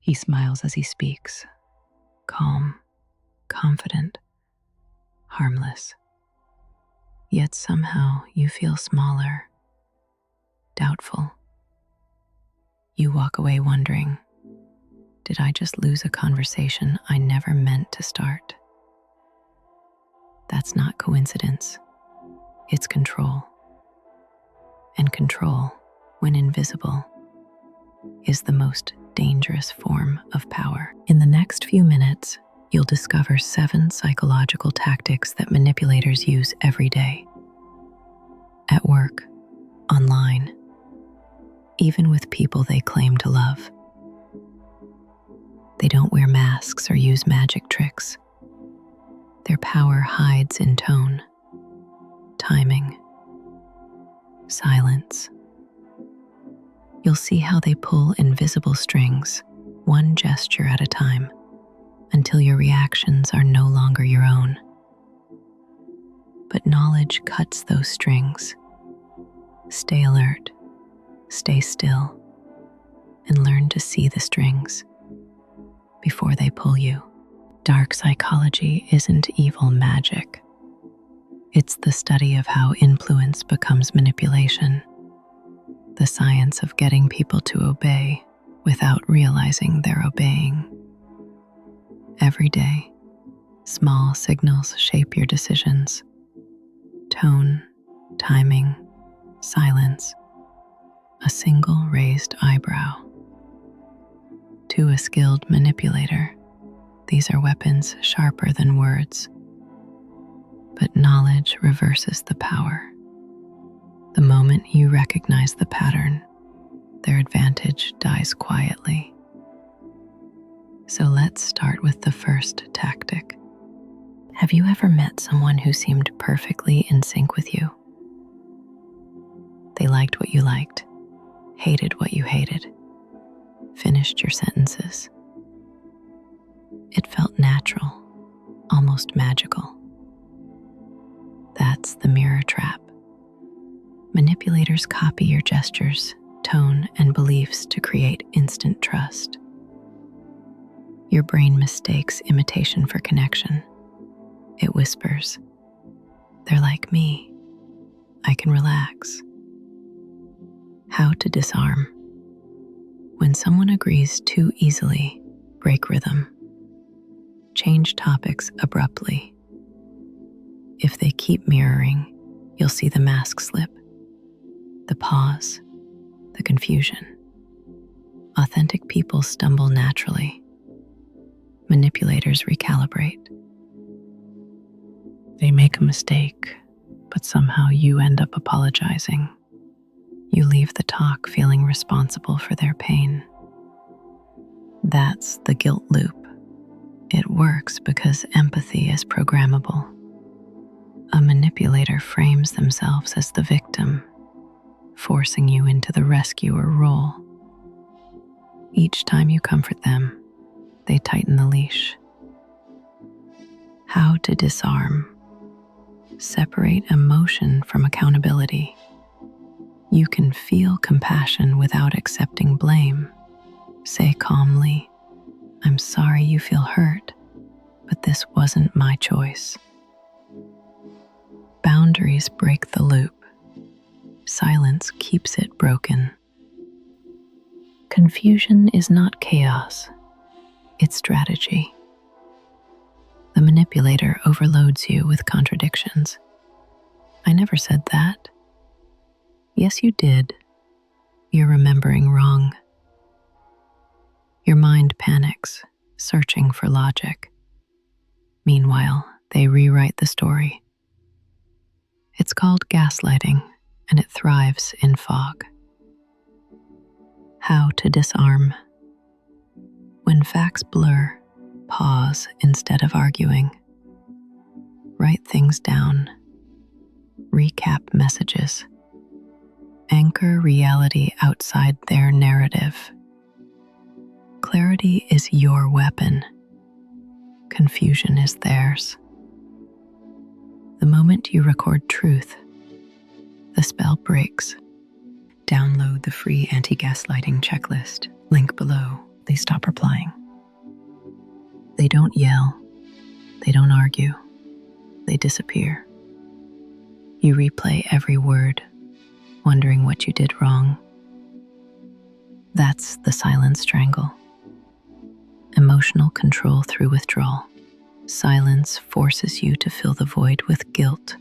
He smiles as he speaks, calm, confident, harmless. Yet somehow you feel smaller, doubtful. You walk away wondering, did I just lose a conversation I never meant to start? That's not coincidence. It's control. And control, when invisible, is the most dangerous form of power. In the next few minutes, you'll discover 7 psychological tactics that manipulators use every day. At work, online, even with people they claim to love. They don't wear masks or use magic tricks. Their power hides in tone, timing, silence. You'll see how they pull invisible strings, one gesture at a time, until your reactions are no longer your own. But knowledge cuts those strings. Stay alert, stay still, and learn to see the strings before they pull you. Dark psychology isn't evil magic. It's the study of how influence becomes manipulation, the science of getting people to obey without realizing they're obeying. Every day, small signals shape your decisions. Tone, timing, silence, a single raised eyebrow. To a skilled manipulator, these are weapons sharper than words. But knowledge reverses the power. The moment you recognize the pattern, their advantage dies quietly. So let's start with the first tactic. Have you ever met someone who seemed perfectly in sync with you? They liked what you liked, hated what you hated, finished your sentences. It felt natural, almost magical. That's the mirror trap. Manipulators copy your gestures, tone, and beliefs to create instant trust. Your brain mistakes imitation for connection. It whispers, "They're like me. I can relax." How to disarm. When someone agrees too easily, break rhythm. Change topics abruptly. If they keep mirroring, you'll see the mask slip, the pause, the confusion. Authentic people stumble naturally. Manipulators recalibrate. They make a mistake, but somehow you end up apologizing. You leave the talk feeling responsible for their pain. That's the guilt loop. It works because empathy is programmable. A manipulator frames themselves as the victim, forcing you into the rescuer role. Each time you comfort them, they tighten the leash. How to disarm. Separate emotion from accountability. You can feel compassion without accepting blame. Say calmly, "I'm sorry you feel hurt, but this wasn't my choice." Boundaries break the loop. Silence keeps it broken. Confusion is not chaos, it's strategy. The manipulator overloads you with contradictions. "I never said that." "Yes, you did. You're remembering wrong." Your mind panics, searching for logic. Meanwhile, they rewrite the story. It's called gaslighting, and it thrives in fog. How to disarm. When facts blur, pause instead of arguing. Write things down. Recap messages. Anchor reality outside their narrative. Clarity is your weapon. Confusion is theirs. The moment you record truth, the spell breaks. Download the free Anti-Gaslighting Checklist, link below, they stop replying. They don't yell, they don't argue, they disappear. You replay every word, wondering what you did wrong. That's the silent strangle. Emotional control through withdrawal. Silence forces you to fill the void with guilt,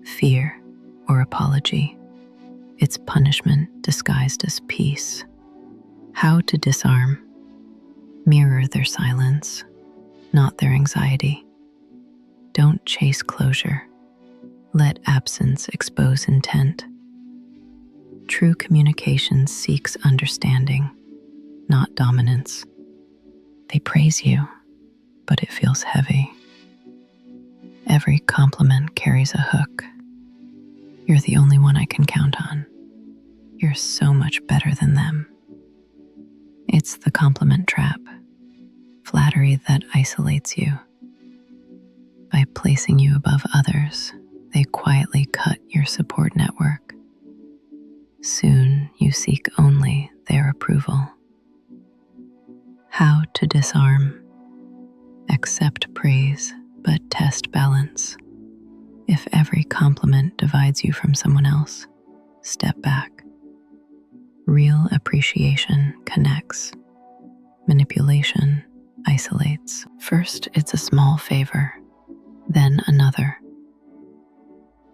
fear, or apology. It's punishment disguised as peace. How to disarm. Mirror their silence, not their anxiety. Don't chase closure. Let absence expose intent. True communication seeks understanding, not dominance. They praise you, but it feels heavy. Every compliment carries a hook. You're the only one I can count on. You're so much better than them. It's the compliment trap, flattery that isolates you. By placing you above others, they quietly cut your support network. Soon you seek only their approval. How to disarm. Accept praise, but test balance. If every compliment divides you from someone else, step back. Real appreciation connects. Manipulation isolates. First, it's a small favor, then another,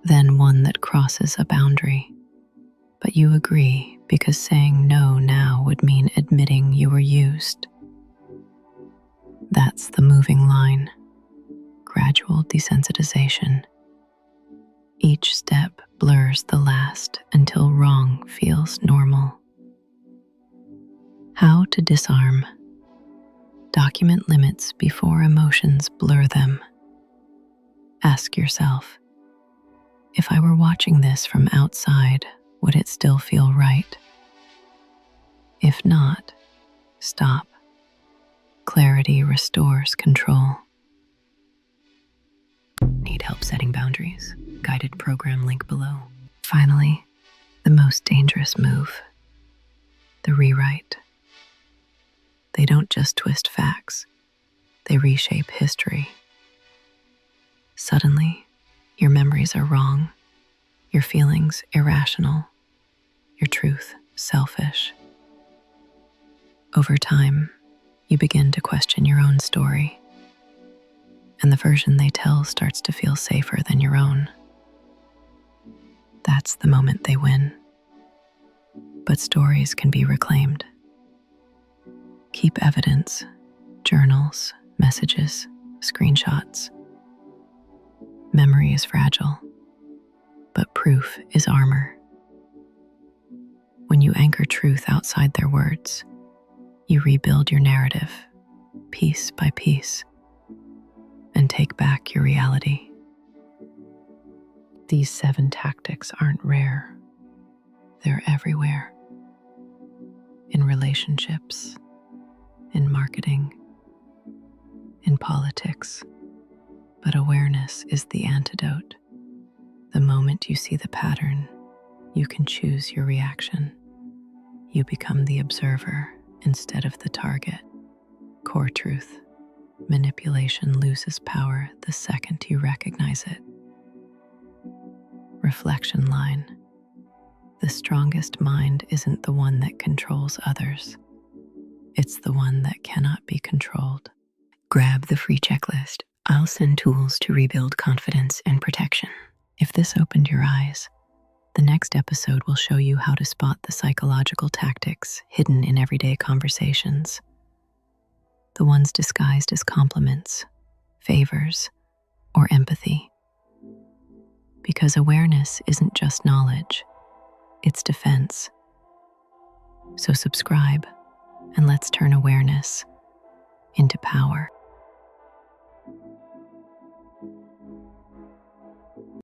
then one that crosses a boundary. But you agree because saying no now would mean admitting you were used. That's the moving line. Gradual desensitization. Each step blurs the last until wrong feels normal. How to disarm. Document limits before emotions blur them. Ask yourself, if I were watching this from outside, would it still feel right? If not, stop. Clarity restores control. Need help setting boundaries? Guided program link below. Finally, the most dangerous move, the rewrite. They don't just twist facts, they reshape history. Suddenly, your memories are wrong, your feelings irrational, your truth selfish. Over time, you begin to question your own story, and the version they tell starts to feel safer than your own. That's the moment they win. But stories can be reclaimed. Keep evidence, journals, messages, screenshots. Memory is fragile, but proof is armor. When you anchor truth outside their words, you rebuild your narrative, piece by piece, and take back your reality. These 7 tactics aren't rare. They're everywhere. In relationships, in marketing, in politics. But awareness is the antidote. The moment you see the pattern, you can choose your reaction. You become the observer instead of the target. Core truth. Manipulation loses power the second you recognize it. Reflection line. The strongest mind isn't the one that controls others. It's the one that cannot be controlled. Grab the free checklist. I'll send tools to rebuild confidence and protection. If this opened your eyes, the next episode will show you how to spot the psychological tactics hidden in everyday conversations. The ones disguised as compliments, favors, or empathy. Because awareness isn't just knowledge, it's defense. So subscribe, and let's turn awareness into power.